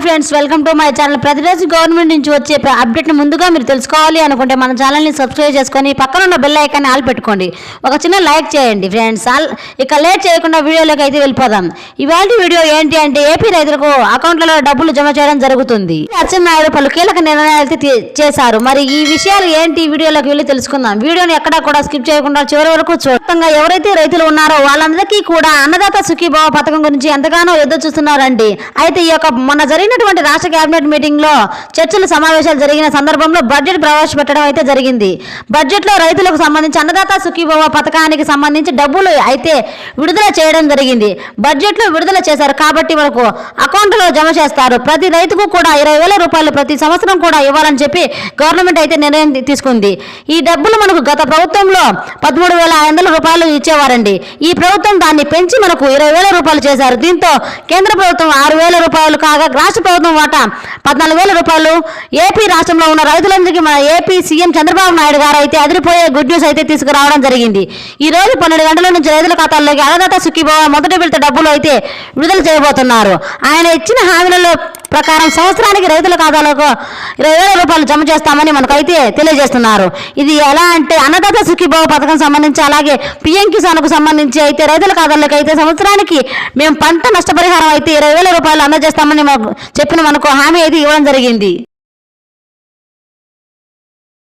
Friends, welcome to my channel. ప్రతిరోజు government నుంచి వచ్చే అప్డేట్ని ముందుగా మీరు తెలుసుకోవాలి అనుకుంటే మన ఛానల్ని సబ్స్క్రైబ్ చేసుకొని పక్కన ఉన్న బెల్ ఐకాన్ని ఆల్ పెట్టుకోండి. ఒక చిన్న లైక్ చేయండి ఫ్రెండ్స్. ఇక లేట్ చేయకుండా వీడియోలోకి అయితే వెళ్ళిపోదాం. ఇవాళ వీడియో ఏంటి అంటే ఏపీ రైతులకు అకౌంట్లలో డబ్బులు జమ చేయడం జరుగుతుంది. అచ్చెన్నాయుడు పలు కీలక నిర్ణయాలు చేశారు. మరి ఈ విషయాలు ఏంటి వీడియోలోకి వెళ్ళి తెలుసుకుందాం. వీడియోని ఎక్కడా కూడా స్కిప్ చేయకుండా చివరి వరకు చూడంగా ఎవరైతే రైతులు ఉన్నారో వాళ్ళందరికీ కూడా అన్నదాత సుఖీభావ పథకం గురించి ఎంతగానో ఎదురు చూస్తున్నారండి. అయితే ఈ యొక్క మొన్న జరిగినటువంటి రాష్ట్ర కేబినెట్ మీటింగ్ లో చర్చలు సమావేశాలు జరిగిన సందర్భంలో బడ్జెట్ ప్రవేశపెట్టడం అయితే జరిగింది. బడ్జెట్ లో రైతులకు సంబంధించి అన్నదాత సుఖీభావ పథకానికి సంబంధించి డబ్బులు అయితే విడుదల చేయడం జరిగింది. బడ్జెట్ లో విడుదల చేశారు కాబట్టి మనకు అకౌంట్ లో జమ చేస్తారు. ప్రతి రైతుకు కూడా 20,000 రూపాయలు ప్రతి సంవత్సరం కూడా ఇవ్వాలని చెప్పి గవర్నమెంట్ అయితే నిర్ణయం తీసుకుంది. ఈ డబ్బులు మనకు గత ప్రభుత్వంలో 13,500 రూపాయలు ఇచ్చేవారండి. ఈ ప్రభుత్వం దాన్ని పెంచి మనకు 20,000 రూపాయలు చేశారు. దీంతో కేంద్ర ప్రభుత్వం 6,000 రూపాయలు కాగా రాష్ట్ర ప్రభుత్వం వాటా 14,000 రూపాయలు. ఏపీ రాష్ట్రంలో ఉన్న రైతులందరికీ మన ఏపీ సీఎం చంద్రబాబు నాయుడు గారు అయితే అదిరిపోయే గుడ్ న్యూస్ అయితే తీసుకురావడం జరిగింది. ఈ రోజు 12 గంటల నుంచి రైతుల ఖాతాల్లోకి అన్నదాత సుఖీభావ మొదటి విడత డబ్బులు అయితే విడుదల చేయబోతున్నారు. ఆయన ఇచ్చిన హామీలలో ప్రకారం సంవత్సరానికి రైతుల ఖాతాలకు 20,000 రూపాయలు జమ చేస్తామని మనకైతే తెలియజేస్తున్నారు. ఇది ఎలా అంటే అన్నదాత సుఖీభావ పథకం సంబంధించి అలాగే పిఎం కిసాన్కు సంబంధించి అయితే రైతుల ఖాతాలకు అయితే సంవత్సరానికి మేము పంట నష్టపరిహారం అయితే 20,000 రూపాయలు అందజేస్తామని మనకు హామీ అయితే ఇవ్వడం జరిగింది.